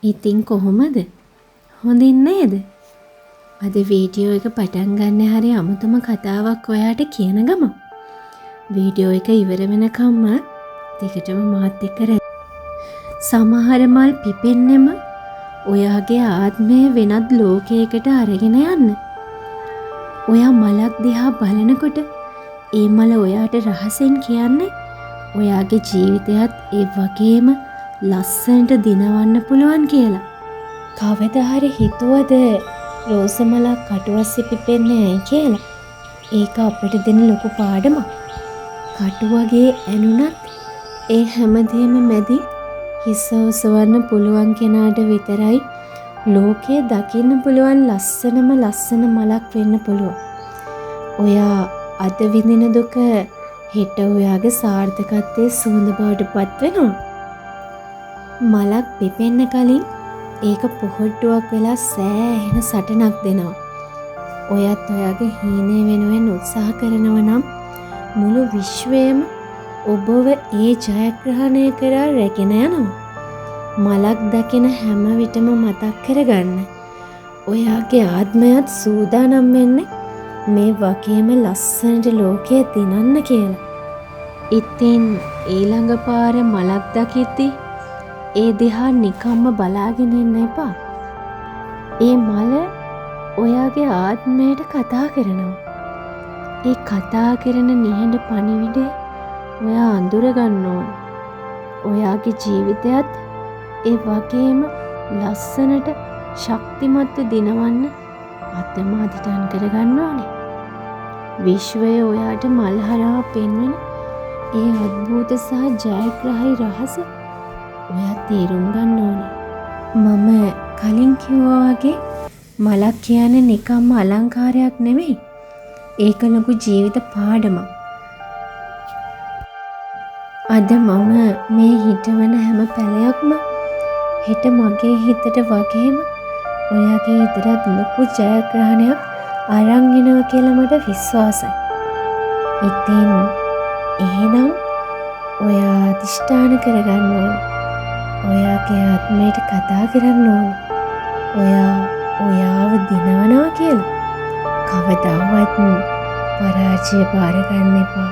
ඉතින් කොහොමද? හොඳින් නේද? අද වීඩියෝ එක පටන් ගන්න හරි අමුතුම කතාවක් ඔයාට කියන ගම. වීඩියෝ එක ඉවර වෙනකම්ම දිගටම මාත් එක්ක සමහර මල් පිපෙන්නෙම ඔයාගේ ආත්මය වෙනත් ලෝකයකට අරගෙන යන්න. ඔයා මලක් දිහා බලනකොට ඒ මල ඔයාට රහසෙන් කියන්නේ ඔයාගේ ජීවිතයත් ඒ වගේම ලස්සනට දිනවන්න පුළුවන් කියලා. කවදා හරි හිතුවද රෝස මලක් කටුවස්සේ පිපෙන්නේ ඇයි කියලා? ඒක අපිට දෙන ලොකු පාඩමක්. කටු වගේ ඇනුනත් ඒ හැමදේම මැදි හිස ඔසවන්න පුළුවන් කෙනාට විතරයි ලෝකය දකින්න පුළුවන් ලස්සනම ලස්සන මලක් වෙන්න පුළුවන්. ඔයා අද විඳින දුක හෙට ඔයාගේ සාර්ථකත්වයේ සුවඳ බවට පත් වෙනවා. මලක් පිපෙන්න කලින් ඒක පොහොට්ටුවක් වෙලා සෑහෙන සටනක් දෙනවා. ඔයත් ඔයාගේ හීනේ වෙනුවෙන් උත්සාහ කරනවා නම් මුළු විශ්වයම ඔබව ඒ ජයග්‍රහණය කරා රැගෙන යනවා. මලක් දකින හැම විටම මතක් කරගන්න. ඔයාගේ ආත්මයත් සූදානම් වෙන්නේ මේ වගේම ලස්සනට ලෝකය දිනන්න කියලා. ඉතින් ඊළඟ පාර මලක් දකිද්දි ඒ දිහා නිකම්ම බලාගෙන ඉන්න එපා. ඒ මල ඔයාගේ ආත්මයට කතා කරනවා. ඒ කතා කරන නිහඬ පණිවිඩය ඔයා අඳුර ගන්න ඕන. ඔයාගේ ජීවිතයත් ඒ වගේම ලස්සනට ශක්තිමත්ව දිනවන්න අතම අදිටන් කරගන්න ඕනේ. විශ්වය ඔයාට මල් හරහා පෙන්වන ඒ අద్භූත සහ ජයග්‍රහී රහස ඔයා තේරුම් ගන්න ඕනේ. මම කලින් කිව්වා වගේ මලක් කියන්නේ නිකම්ම අලංකාරයක් නෙමෙයි. ඒක ලොකු ජීවිත පාඩමක්. අද මම මේ හිටවන හැම පැලයක්ම හෙට මගේ හිතට වගේම ඔයාගේ හිතටත් ලොකු ජයග්‍රහණයක් අරන් එනවා කියලා මට විශ්වාසයි. ඉතින් එහෙනම් ඔයා අධිෂ්ඨාන කරගන්න ඕනේ. ඔයාගේ ආත්මයට කතා කරන්න ඕනේ. ඔයාව දිනවනවා කියලා. කවදාවත් පරාජය බාර ගන්න එපා.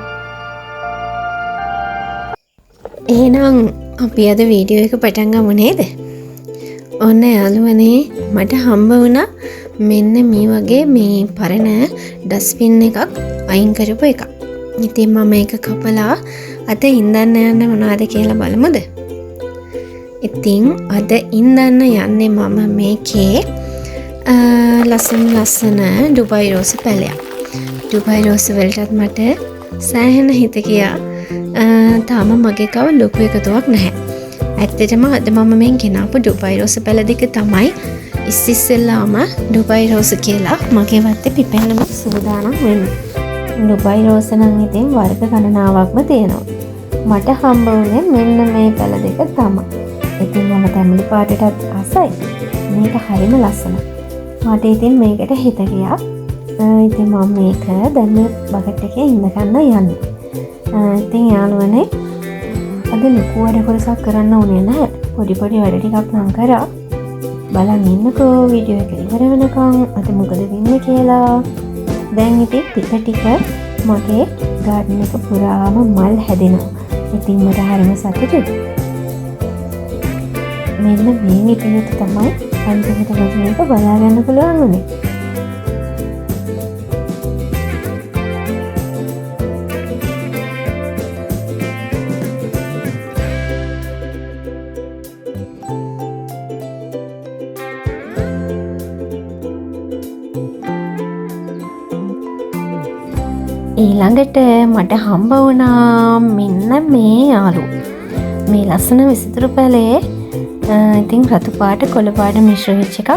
එහෙනම් අපි අද වීඩියෝ එක පටන් ගමු නේද? ඔන්න යාළුවනේ මට හම්බ වුණා මෙන්න මේ වගේ මේ පරණ ඩස්බින් එකක් අයින් කරපු එකක්. ඉතින් මම ඒක කපලා අද ඉන්දන්න යන්න මොනවද කියලා බලමුද? ඉතින් අද ඉන්දන්න යන්නේ මම මේකේ ලස්සන ඩුබයි රෝස පැලයක්. ඩුබයි රෝස වලටත් මට සෑහෙන හිත ගියා. තාම මගේ කව ලොකු එකතුවක් නැහැ. ඇත්තටම අද මම මේ ගෙනාපු ඩුබයි රෝස පැල දෙක තමයි ඉස්සෙල්ලාම ඩුබයි රෝස කියලා මගේ වත්තේ පිපෙන්නම සූදානම් වෙන්නේ. ඩුබයි රෝස නම් ඉතින් වර්ග ගණනාවක්ම තියෙනවා. මට හම්බ වුණේ මෙන්න මේ පැල දෙක තමයි. ඉතින් මම තැඹිලි පාටටත් ආසයි. මේක හරිම ලස්සනයි. මට ඉතින් මේකට හිත ගියා. ඉතින් මම මේක දැන් මේ බකට් එකේ ඉන්න ගන්න යන්නේ. ඉතින් යාළුවනේ අද ලොකු වැඩ කොටසක් කරන්න ඕනේ නැහැ. පොඩි වැඩ ටිකක් නම් කරා. බලන්න ඉන්නකෝ වීඩියෝ එක ඉවර වෙනකන් අද මොකද වෙන්නේ කියලා. දැන් ඉතින් ටික මගේ ගාඩන් එක පුරාම මල් හැදෙනවා. ඉතින් මට හරිම සතුටුයි. මෙන්න මේ විදිහට තමයි අන්තිමට මේක බලා ගන්න පුළුවන් වුනේ. ඊළඟට මට හම්බ වුණා මෙන්න මේ යාළු. මේ ලස්සන විසිතුරු පැලේ ඉතින් රතු පාට කොළ පාට මිශ්‍ර වෙච්ච එකක්.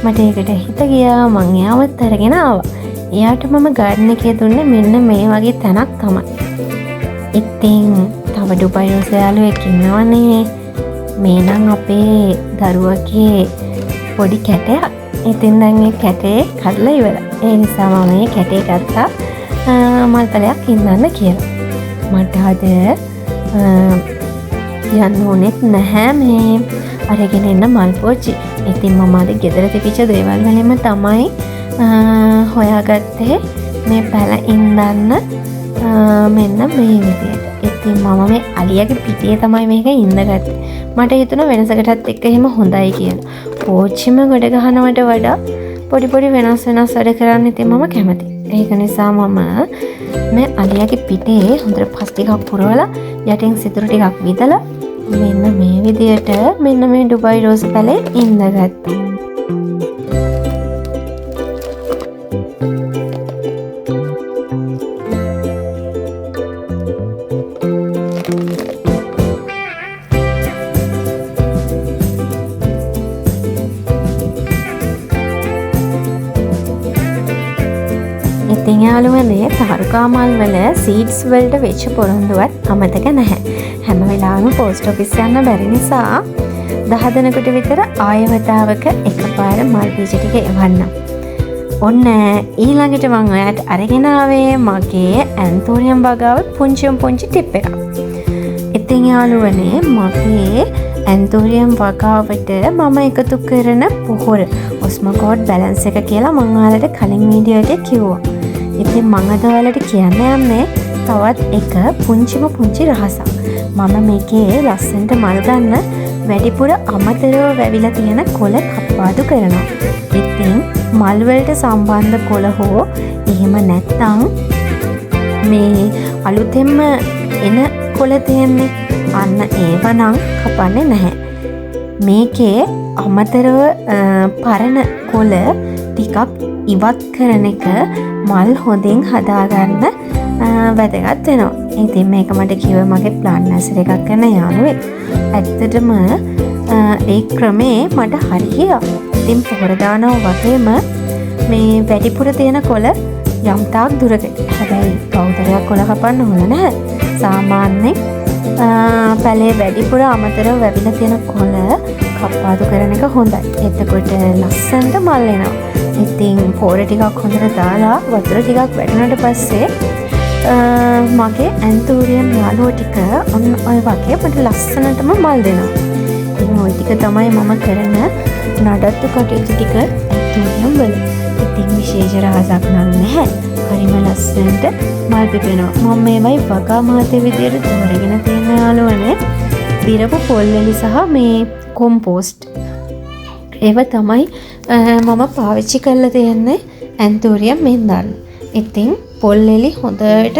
මට ඒකට හිත ගියා. මං එයාවත් අරගෙන ආවා. එයාට මම ගාඩන් එකේ දුන්නේ මෙන්න මේ වගේ තැනක් තමයි. ඉතින් තව ඩුබයි රෝස යාළුවෙක් ඉන්නවනේ. මේ නම් අපේ දරුවගේ පොඩි කැටයක්. ඉතින් දැන් මේ කැටේ කඩලා ඉවරයි. ඒ නිසා මම මේ කැටේ ගත්තා. මල් පැලයක් ඉන්නන්න කියලා. මට අද යන්න ඕනෙත් නැහැ මේ අරගෙන එන්න මල් පෝච්චි. ඉතින් මම අද ගෙදර තිබිච්ච දේවල් වලින්ම තමයි හොයාගත්තේ මේ පැල ඉන්දන්න මෙන්න මේ විදියට. ඉතින් මම මේ අලියාගේ පිටියේ තමයි මේක ඉඳගත්තේ. මට හිතුණා වෙනසකටත් එක්ක එහෙම හොඳයි කියලා. පෝච්චිම ගොඩ ගහනවට වඩා පොඩි පොඩි වෙනස් වැඩ කරන්න ඉතින් මම කැමතියි. ඒක නිසා මම මේ අලියාගේ පිටේ හොඳට පස් ටිකක් පුරවලා යටින් සිතුරු ටිකක් විදලා මෙන්න මේ විදියට මෙන්න මේ ඩුබයි රෝස් පැලේ ඉඳගත්තා. ඉතින් යාළුවනේ තරුකාමල් වල සීඩ්ස් වලට වෙච්ච පොරොන්දුවත් අමතක නැහැ. හැම වෙලාවෙම පෝස්ට් ඔෆිස් යන්න බැරි නිසා 10 දිනකට විතර ආයවතාවක එකපාර මල් බීජ ටික එවන්නම්. ඔන්න ඊළඟට මම ඔයාලට අරගෙන ආවේ මගේ ඇන්තෝරියම් වගාව පුංචි ටිප් එකක්. ඉතින් යාළුවනේ මගේ ඇන්තෝරියම් වගාවට මම එකතු කරන පොහොර ඔස්මෝකෝඩ් බැලන්ස් එක කියලා මම ඔයාලට කලින් වීඩියෝ එකේ කිව්වා. ඉතින් මම අද ඔයාලට කියන්න යන්නේ තවත් එක පුංචි රහසක්. මම මේකේ ලස්සනට මල් ගන්න වැඩිපුර අමතරව වැවිලා තියෙන කොළ කප්පාදු කරනවා. ඉතින් මල් වලට සම්බන්ධ කොළ හෝ එහෙම නැත්නම් මේ අලුතෙන්ම එන කොළ තියෙන්නේ අන්න ඒව නම් කපන්නේ නැහැ. මේකේ අමතරව පරණ කොළ ටිකක් ඉවත් කරන එක මල් හොඳින් හදාගන්න වැදගත් වෙනවා. ඉතින් මේක මට කිව්වේ මගේ ප්ලාන්ට් නර්සරි එකක් කරන යාළුවෙක්. ඇත්තටම ඒ ක්‍රමේ මට හරි ගියා. ඉතින් පොහොර දානවා වගේම මේ වැඩිපුර තියෙන කොළ යම් තාක් දුරකට. හැබැයි පෞදරයක් කොළ කපන්න හොඳ නැහැ. සාමාන්‍යයෙන් පැලේ වැඩිපුර අමතරව වැවිලා තියෙන කොළ කප්පාදු කරන එක හොඳයි. එතකොට ලස්සනට මල් එනවා. ඉතින් පොර ටිකක් හොඳට දාලා වතුර ටිකක් වැටුණාට පස්සේ මගේ ඇන්තෝරියම් යාළුවෝ ටික ඔන්න ඔය වගේ මට ලස්සනටම මල් දෙනවා. ඉතින් ওই ටික තමයි මම කරන නඩත්තු කටයුතු ටික ඇන්තෝරියම් වල. ඉතින් විශේෂ රහසක් නම් නැහැ. හරිම ලස්සනට මල් පිපෙනවා. මම මේවයි වගා මාතේ විදියට තෝරගෙන තියෙන යාළුවනේ දිරපු පොල්වැලි සහ මේ කොම්පෝස්ට්. ඒව තමයි මම පාවිච්චි කරලා තියෙන්නේ ඇන්තෝරියම් මෙන්දන්න. ඉතින් පොල්වැලි හොඳට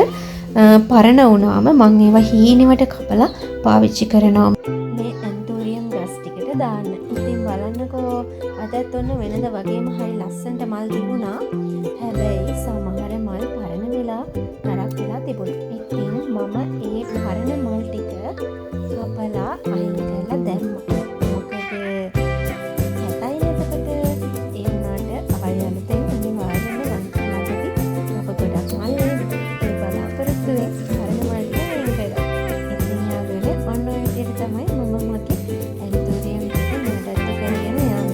පරණ වුණාම මම ඒවා හීනෙවට කපලා පාවිච්චි කරනවා මේ ඇන්තෝරියම් ගස් ටිකට දාන්න. ඉතින් බලන්නකෝ අදත් ඔන්න වෙනද වගේම හරි ලස්සනට මල් තිබුණා. හැබැයි සමහර මල් පරණ වෙලා නරක් වෙලා තිබුණා. ඉතින් මම ඒ පරණ මල් ටික කපලා අයින් කරලා දැම්මා. මොකද කැතයි එතකොට ඒ වුණාට ආයෙ අලුතෙන් අනිවාර්යයෙන්ම ලංකාවේදී අප ගොඩක් මල් ඒ බලාපොරොත්තු වෙන පරණ මල් ටික වෙන් කරා. ඉතින් යාළුවනේ ඔන්න ඔය විදිහට තමයි මම මගේ ඇන්තෝරියම් ටික නඩත්තු කරගෙන යන්නේ.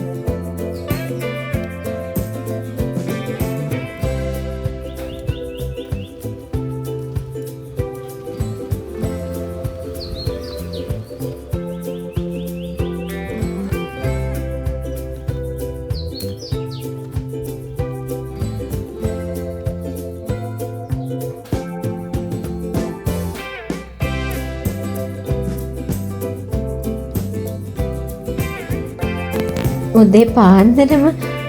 උදේ පාන්දරම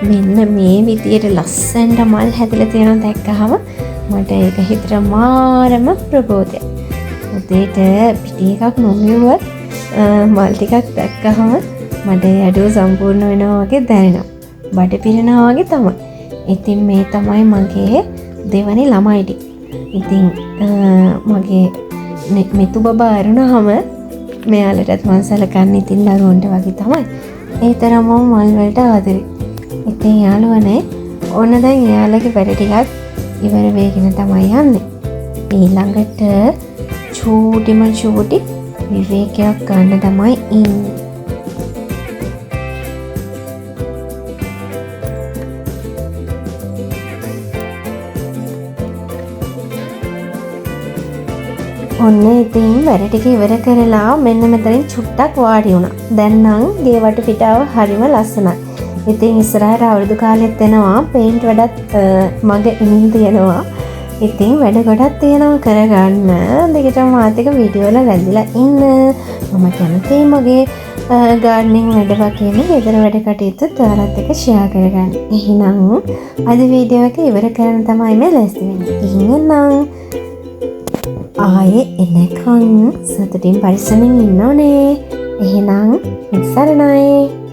මෙන්න මේ විදියට ලස්සනට මල් හැදලා තියෙනවා දැක්කහම මට ඒක හිතට මාරම ප්‍රබෝධයක්. උදේට පිටි එකක් නොමියුවත් මල් ටිකක් දැක්කහම මට ඒ අඩුව සම්පූර්ණ වෙනවා වගේ දැනෙනවා. බඩ පිරෙනවා වගේ තමයි. ඉතින් මේ තමයි මගේ දෙවනි ළමයි ටික. ඉතින් මගේ මෙතු බබා අරුණාම මෙයාලටත් මං සලකන්නේ ඉතින් දරුවන්ට වගේ තමයි. ඒ තරම්ම මල් වලට ආදරේ. ඉතින් යාළුවනේ ඕන දැන් එයාලගේ වැඩ ටිකත් ඉවර වෙගෙන තමයි යන්නේ. ඊළඟට චූටි විවේකයක් ගන්න තමයි ඉන්නේ. ඔන්න ඉතින් වැඩ ටික ඉවර කරලා මෙන්න මෙතනින් චුට්ටක් වාඩි වුණා. දැන් නම් ගේ වටු පිටාව හරිම ලස්සනයි. ඉතින් ඉස්සරහට අවුරුදු කාලෙත් එනවා. පේන්ට් වැඩත් මගේ එමින් තියෙනවා. ඉතින් වැඩ ගොඩක් තියෙනවා කරගන්න. දෙකටම මාත් එක්ක වීඩියෝ වල රැඳිලා ඉන්න. මම කැමතියි මගේ ගාඩනින් වැඩ වගේම ගෙදර වැඩ කටයුතු ඔයාලත් එක්ක ෂෙයා කරගන්න. එහෙනම් අද වීඩියෝ එක ඉවර කරන්න තමයි මේ ලෑස්ති වෙන්නේ. එහෙනම් ආයේ එනකන් සතුටින් පරිස්සමින් ඉන්න ඕනේ. එහෙනම් සරණයි.